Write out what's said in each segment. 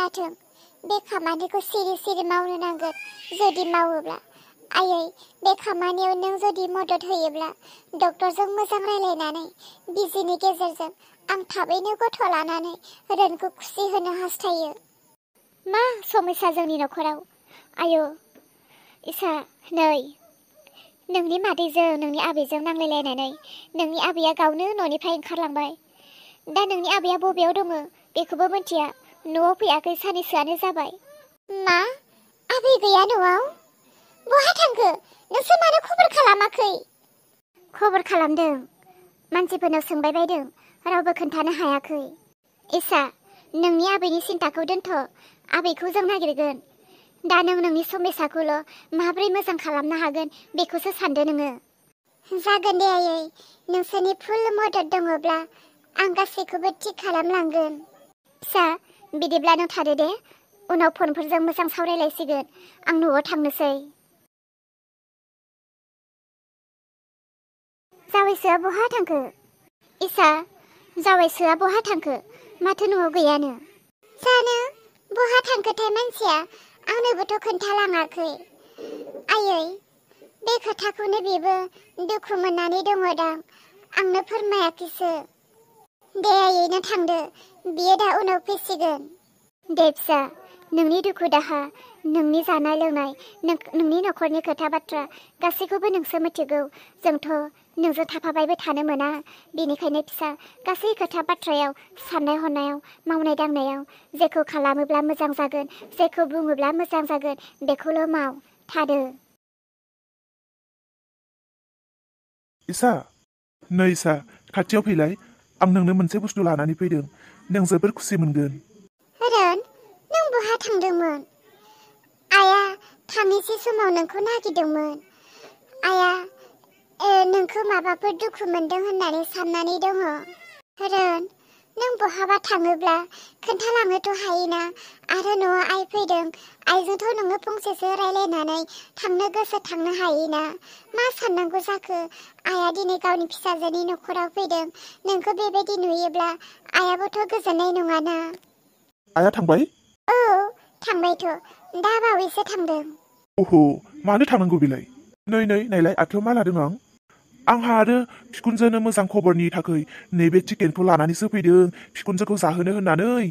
जाथों बे खामानिखौ सिरि सिरि मावनो नांगोन जुदि मावोब्ला आयै बे खामानियाव नों जुदि मदद होयोब्ला डक्टरजों मोजां रायलायनानै बिजिनि गेजेरजों आं थाबैनो गथ' लानानै रोनखौ खुसि होनो हास्थायो। मा समस्या जोंनि न'खराव आयौ इसा नै नोंनि मादैजों नोंनि आबैजों नांलायलायनानै नोंनि आबैया गावनो न'निफ्राय ओंखारलांबाय। दा नोंनि आबैया बबेयाव दङ बेखौबो मिथिया, न'आव फैयाखै सानैसोआनो जाबाय। मा आबै गैया न'आव? बहा थांखो? नोंसोर मानो खबर खालामाखै? खबर खालामदों, मानसिफोरनाव सोंबाय बायदों, रावबो खोन्थानो हायाखै। इसा नोंनि आबैनि सिन्थाखौ दोनथ', आबैखौ जों नागिरगोन। दा नों नोंनि समस्याखौल' माब्रै मोजां खालामनो हागोन बेखौसो सानदो नोङो। जागोन दे आयै, नोंसोरनि फुल मदद दङब्ला आं गासैखौबो थिग खालामलांगोन। फिसा बिदिब्ला नों थादो दे, उनाव फनफोरजों मोजां सावरायलायसिगोन। आं न'आव थांनोसै। जावैसोआ बहा थांखो? इसा जावैसोआ बहा थांखो? माथो न'आव गैयानो। जानो बहा थांखोथाय मानसिया, आंनोबोथ' खोन्थालाङाखै। आयै बे खोथाखौनो बेबो दुखु मोननानै दङदां, आंनो फोरमायाखैसो। दे आयै नों थांदो, बियो दा उनाव फैसिगोन। दे फिसा, नोंनि दुखु दाहा, नोंनि जानाय लोंनाय, नोंनि न'खरनि खोथा बाथ्रा गासैखौबो नोंसो मिथिगौ। जोंथ' नोंजों थाफाबायबो थानो मोना। बेनिखायनो फिसा गासै खोथा बाथ्रायाव, साननाय हनायाव, मावनाय दांनायाव जेखौ खालामोब्ला मोजां जागोन, जेखौ बुङोब्ला मोजां जागोन बेखौल' माव, थादो। इसा नै इसा खाथियाव फैलाय, आं नोंनो मोनसे बुस्थु लानानै फैदों, नों जोबोर खुसि मोनगोन। रोन नों बहा थांदोंमोन? आया थांनोसै समाव नोंखौ नागिरदोंमोन। आया नोंखौ माबाफोर दुखु मोनदों होननानै साननानै दङ। रोन नों बहाबा थाङोब्ला खोन्थालांनोथ' हायोना, आरो न'आव आइ फैदों, आइजोंथ' नोङो फंसेसो रायलायनानै थांनो गोसो थांनो हायोना। मा साननांगौ जाखो? आइया दिनै गावनि फिसाजोनि न'खराव फैदों, नोंखौ बेबायदि नुयोब्ला आइयाबोथ' गोजोननाय नङाना। आइया थांबाय? औ थांबायथ', दा बावैसो थांदों। अह मानो थांनांगौ बेलाय? नै नायलाय आखायाव मा लादों आंहा आरो फिकुनजोनो मोजां खबरनि थाखाय नैबे टिकेटखौ लानानैसो फैदों, फिकुनजोखौ जाहोनो होननानै।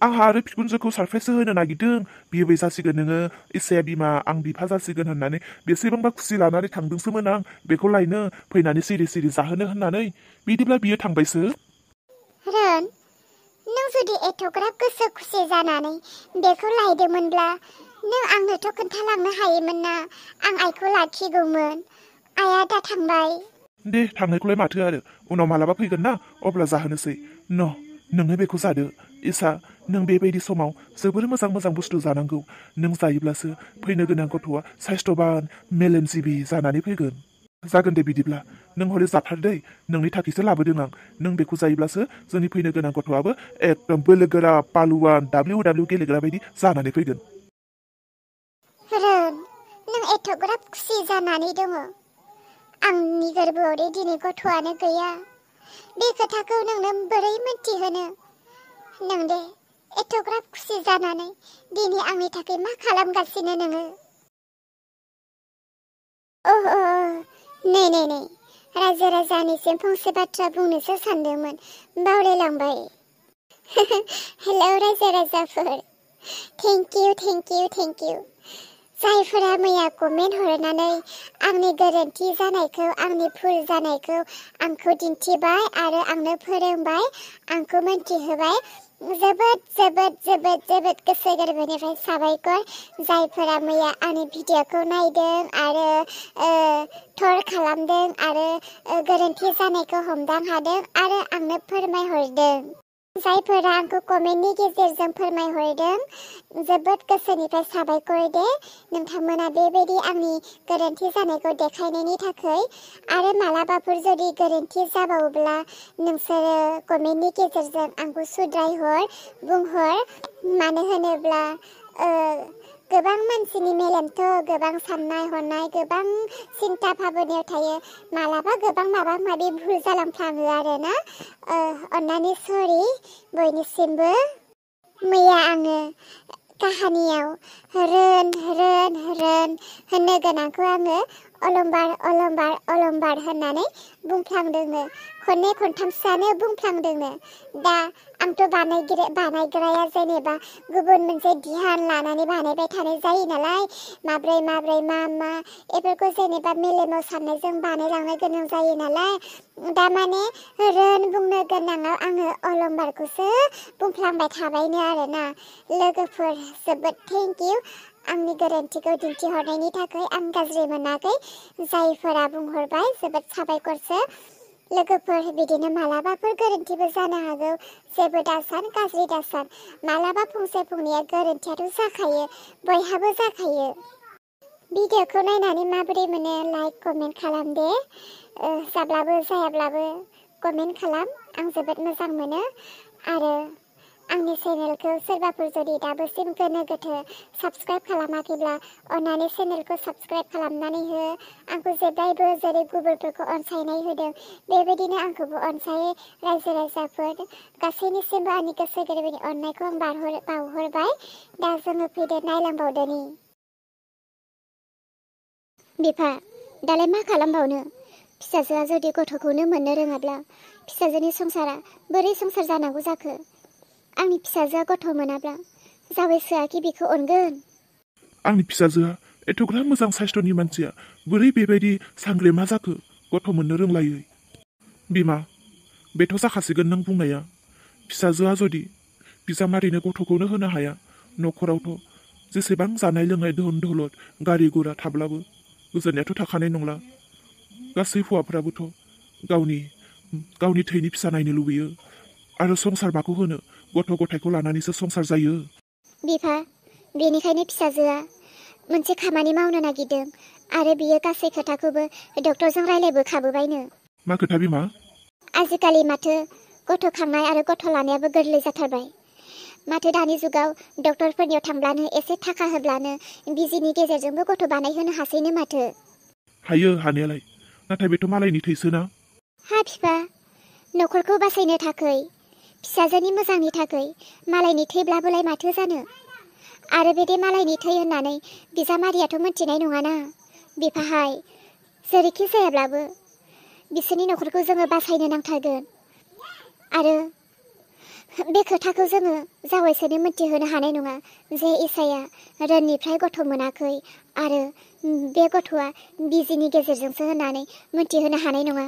आंहा आरो फिकुनजोखौ सारप्राइजसो होनो नागिरदों। बिबै जासिगोन नोङो, इसाया बिमा, आं बिफा जासिगोन होननानै बेसेबांबा खुसि लानानै थांदोंसोमोन आं बेखौ लायनो, फैनानै सिरि सिरि जाहोनो होननानै। बिदिब्ला बियो थांबायसो। रोन नों जुदि एथ'ग्राब गोसो खुसि जानानै बेखौ लायदोंमोनब्ला नों आंनोथ' खोन्थालांनो हायोमोन ना, आं आइखौ लाखिगौमोन। आइया दा थांबाय। दे थांनायखौलाय माथो आरो, उनाव मालाबा फैगोन ना अब्ला जाहोनोसै। नोंनो बेखौ जादो। इसा नों बेबायदि समाव जोबोर मोजां मोजां बुस्थु जानांगौ। नों जायोब्लासो फैनो गोनां गथ'आ साइस्थ'बान मेलेमजिबि जानानै फैगोन। जागोन दे बिदिब्ला, नों हले जाथार दै, नोंनि थाखायसो लाबोदों आं। नों बेखौ जायोब्लासो जोंनि फैनो गोनां गथ'आबो एकदम बोलो गोरा पालुवान WW गेलेग्रा बायदि जानानै फैगोन। रोन नों एथ'ग्राब खुसि जानानै दङ, आंनि गोरबोआव दिनै गथ'आनो गैया। बे खोथाखौ नोंनो बोरै मोनथिहोनो? नों दे एथ'ग्राब खुसि जानानै दिनै आंनि थाखाय मा खालामगासिनो नोङो? नै रायजो राजानिसिम फंसे बाथ्रा बुंनोसो सानदोंमोन, बावलायलांबाय। हेलौ रायजो राजाफोर, थेंक इउ जायफोरा मैया कमेन्ट हरनानै आंनि गोरोन्थि जानायखौ, आंनि भुल जानायखौ आंखौ दिन्थिबाय आरो आंनो फोरोंबाय, आंखौ मोनथिहोबाय। जोबोद गोसो गोरबोनिफ्राय साबायखर। जायफोरा मैया आंनि भिडिअखौ नायदों आरो थर खालामदों आरो गोरोन्थि जानायखौ हमदां हादों आरो आंनो फोरमायहरदों। जायफोरा आंखौ कमेन्टनि गेजेरजों फोरमायहरदों, जोबोद गोसोनिफ्राय साबायखर दे। नोंथांमोना बेबायदि आंनि गोरोन्थि जानायखौ देखायनायनि थाखाय। आरो मालाबाफोर जुदि गोरोन्थि जाबावोब्ला नोंसोरो कमेन्टनि गेजेरजों आंखौ सुद्रायहर, बुंहर। मानो होनोब्ला गोबां मानसिनि मेलेमथ' गोबां साननाय हनाय, गोबां सिन्था भाबनायाव थायो। मालाबा गोबां माबा माबि भुल जालांफ्लाङो आरोना। अन्नानै सरि बयनिसिमबो। मैया आङो काहानियाव रोन होननो गोनांखौ आङो अलंबार होननानै बुंफ्लांदोंनो खननै खनथामसोआनो बुंफ्लांदोंनो। दा आंथ' बानायग्राया जेनेबा गुबुन मोनसे ध्यान लानानै बानायबाय थानाय जायो नालाय माब्रै मा बेफोरखौ जेनेबा मेलेमाव साननायजों बानायलांनो गोनां जायो नालाय दा माने रोन बुंनो गोनाङाव आङो अलंबारखौसो बुंफ्लांबाय थाबायनो आरोना। लोगोफोर जोबोद थेंक इउ आंनि गोरोन्थिखौ दिन्थिहरनायनि थाखाय। आं गाज्रि मोनाखै, जायफोरा बुंहरबाय जोबोद साबायखरसो। लोगोफोर बिदिनो मालाबाफोर गोरोन्थिबो जानो हागौ, जेबो दासान गाज्रि दासान। मालाबा फंसे फंनैया गोरोन्थियाथ' जाखायो, बयहाबो जाखायो। भिडिअखौ नायनानै माबोरै मोनो लाइक कमेन्ट खालाम दे, जाब्लाबो जायाब्लाबो कमेन्ट खालाम, आं जोबोद मोजां मोनो। आरो आंनि चेनेलखौ सोरबाफोर जुदि दाबोसिम गोनो गोथो साबस्क्राइब खालामाखैब्ला अन्नानै चेनेलखौ साबस्क्राइब खालामनानै हो। आंखौ जेब्लायबो जेरै गुबुनफोरखौ अनसायनाय होदों बेबायदिनो आंखौबो अनसायो। रायजो राजाफोर गासैनिसिमबो आंनि गोसो गोरबोनि अननायखौ आं बावहरबाय। दा जोङो फैदो नायलांबावदोनि। बिफा दालाय मा खालामबावनो, फिसाजोआ जुदि गथ'खौनो मोननो रोङाब्ला फिसाजोनि संसारा बोरै संसार जानांगौ जाखो? आंनि फिसाजोआ गथ' मोनाब्ला जावैसोआखि बेखौ अनगोन? आंनि फिसाजोआ एथ'ग्राब मोजां साइस्थ'नि मानसिया बोरै बेबायदि सांग्रेमा जाखो गथ' मोननो रोंलायै? बिमा बेथ' जाखासिगोन नों बुंनाया। फिसाजोआ जुदि बिजामादैनो गथ'खौनो होनो हाया, न'खरावथ' जेसेबां जानाय लोंनाय धोन दौलत गारि गुरा थाब्लाबो गोजोननायाथ' थाखानाय नंला। गासै हौवाफ्राबोथ' गावनि थैनि फिसा नायनो लुबैयो आरो संसार माखौ होनो गथ' गथायखौ लानानैसो संसार जायो। बिफा बेनिखायनो फिसाजोआ मोनसे खामानि मावनो नागिरदों आरो बियो गासै खोथाखौबो डक्टरजों रायलायबोखाबोबायनो। मा खोथा बिमा? आजिखालि माथो गथ' खांनाय आरो गथ' लानायाबो गोरलै जाथारबाय। माथो दानि जुगाव डक्टरफोरनियाव थांब्लानो एसे थाखा होब्लानो बिजिनि गेजेरजोंबो गथ' बानायहोनो हासैनो माथो। हायो हानायालाय, नाथाय बेथ' मालायनि थैसोना। हा बिफा, न'खरखौ बासायनो थाखै फिसाजोनि मोजांनि थाखै मालायनि थैब्लाबोलाय माथो जानो? आरो बे मालायनि थै होननानै बिजामादैयाथ' मोनथिनाय नङाना। बिफाहाय जेरैखि जायाब्लाबो बिसोरनि न'खरखौ जोङो बासायनो नांथारगोन। आरो बे खोथाखौ जोङो जावैसोनो मोनथिहोनो हानाय नङा जे इसाया रोननिफ्राय गथ' मोनाखै आरो बे गथ'आ बिजिनि गेजेरजोंसो होननानै मोनथिहोनो हानाय नङा।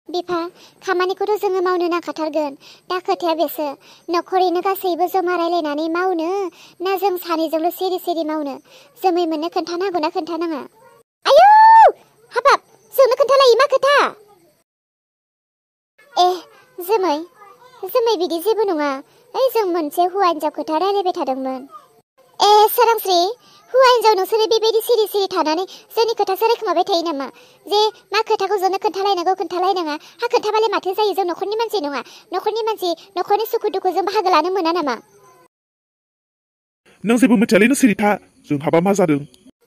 बिफा खामानिखौथ' जोङो मावनो नांखाथारगोन। दा खोथाया बेसो, न'खरैनो गासैबो जमा रायलायनानै मावनो ना जों सानैजोंल' सिरि मावनो? जोमै मोननो खोन्थानांगौ ना खोन्थानाङा? आयौ हाबाब, जोंनो खोन्थालायो मा खोथा? जोमै बिदि जेबो नङा। जों मोनसे हौवा हिनजाव खोथा रायलायबाय थादोंमोन। सोरांस्रि, हौवा हिनजाव नोंसोरो बेबायदि सिरि थानानै जोंनि खोथासो रायखोमाबाय थायो नामा? जे मा खोथाखौ जोंनो खोन्थालायनांगौ खोन्थालायनाङा? हा खोन्थाबालाय माथो जायो? जों न'खरनि मानसि नङा? न'खरनि मानसि न'खरनि सुखु दुखुजों बाहागो लानो मोना नामा? नों जेबो मिथियालैनो सिरि था, जोंहाबा मा जादों?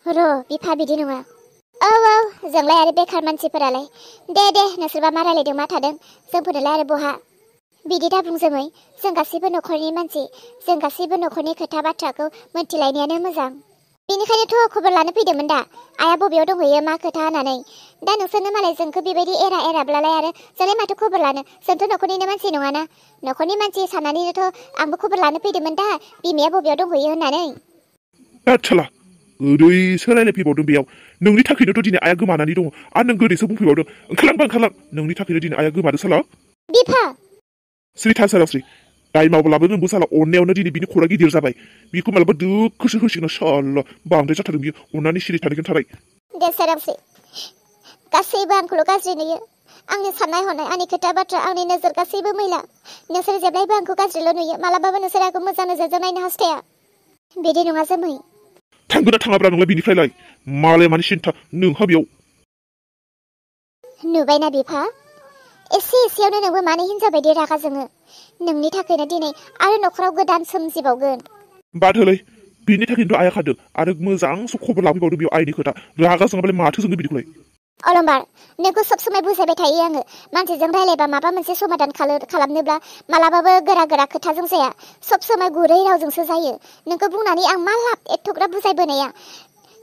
र' बिफा बिदि नङा। औ जोंलाय आरो बेखार मानसिफोरालाय। दे नोंसोरबा मा रायलायदों मा थादों, जोंफोरनोलाय आरो बहा? बिदि दा बुं जोमै, जों गासैबो न'खरनि मानसि, जों गासैबो न'खरनि खोथा बाथ्राखौ मोनथिलायनायानो मोजां। बेनिखायनोथ' खबर लानो फैदोंमोन दा, आइया बबेयाव दंहैयो मा खोथा होननानै। दा नोंसोरनो मालाय जोंखौ बेबायदि एराब्लालाय आरो जोंलाय माथो खबर लानो? जोंथ' न'खरनिनो मानसि नङाना। न'खरनि मानसि साननानैनोथ' आंबो खबर लानो फैदोंमोन दा, बिमाया बबेयाव दंहैयो होननानै। आच्छाला गोदैसो रायलायफैबावदों बेयाव। नोंनि थाखायनोथ' दिनै आइया गोमानानै दङ आरो नों गोदैसो बुंफैबावदों। ओंखारलां, नोंनि थाखायनो दिनै आइया गोमादों साला। बिफा स्रि था सोरांस्रि, दाय मावब्लाबो नोंबो साला अननायावनो दिनै बिनि खर'a गिदिर जाबाय। बिखौ मालाबा दोखोसो होसिगोन साला, बांद्राय जाथारदों बियो। अननानै सिरि थानो खोन्थाबाय। दे सोरांस्रि, गासैबो आंखौल' गाज्रि नुयो। आंनि साननाय हनाय, आंनि खोथा बाथ्रा, आंनि नोजोर गासैबो मैला। नोंसोर जेब्लायबो आंखौ गाज्रिल' नुयो, मालाबाबो नोंसोर आंखौ मोजां नोजोरजों नायनो हास्थाया। बिदि नङा जोमै। थांगोन ना थाङाब्रा नोंलाय बिनिफ्रायलाय? मालाय मानि सिन्था नोंहा बेयाव। नुबायना बिफा, एसेयावनो नोंबो मानो हिनजाव बायदि रागा जोङो? नोंनि थाखायनो दिनै आरो न'खराव गोदान सोमजिबावगोन। बाद होलै, बिनि थाखायनोथ' आइया खारदों आरो मोजां खबर लाफैबावदों बेयाव आइनि खोथा। रागा जोङाबालाय माथो जोङो बिदिखौलाय? अलंबार नोंखौ सब समाय बुजायबाय थायो आङो मानसिजों रायलायबा माबा मोनसे समाधान खालामनोब्ला मालाबाबो गोरा गोरा खोथाजों जाया सब समाय गुरै रावजोंसो जायो नोंखौ बुंनानै आं मा लाब एथ'ग्राब बुजायबोनाया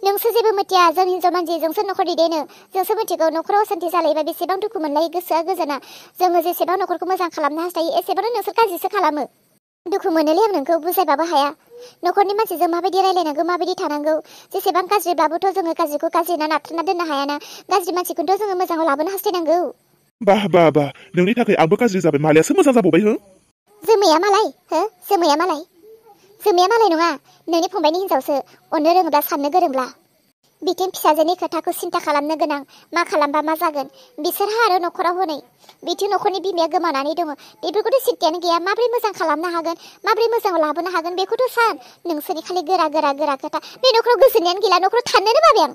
नोंसो जेबो मिथिया जों हिन्जाव मानसिजोंसो न'खर दैदेनो जोंसो मिथिगौ न'खराव असान्थि जालायोबा बेसेबां दुखु मोनलायो गोसोआ गोजोना जोङो जेसेबां न'खरखौ मोजां खालामनो हास्थायो एसेबांनो नोंसोर गाज्रिसो खालामो दुखु मोनोलै आं नोंखौ बुजायबाबो हाया न'खरनि मानसिजों माबायदि रायलायनांगौ माबायदि थानांगौ जेसेबां गाज्रिब्लाबोथ' जोङो गाज्रिखौ गाज्रि होनना नाथ्रोदना दोननो हायाना गाज्रि मानसिखौथ' जोङो मोजाङाव लाबोनो हास्थायनांगौ बाह नोंनि थाखाय आंबो गाज्रि जाबाय मालायासो मोजां जाबावबाय हो जोमैया मालाय जोमैया मालाय नङा नोंनि फंबायनि हिनजावसो अननो रोङोब्ला साननो गोरोंब्ला बिथिं फिसाजोनि खोथाखौ सिन्था खालामनो गोनां मा खालामबा मा जागोन बिसोरहा आरो न'खराव हनै बिथिं न'खरनि बिमाया गोमानानै दङ बेफोरखौथ' सिन्थायानो गैया माबोरै मोजां खालामनो हागोन माबोरै मोजाङाव लाबोनो हागोन बेखौथ' सान नोंसोरनि खालि गोरा खोथा बे न'खराव गोजोननायानो गैला न'खराव थानोनो बाबाय आं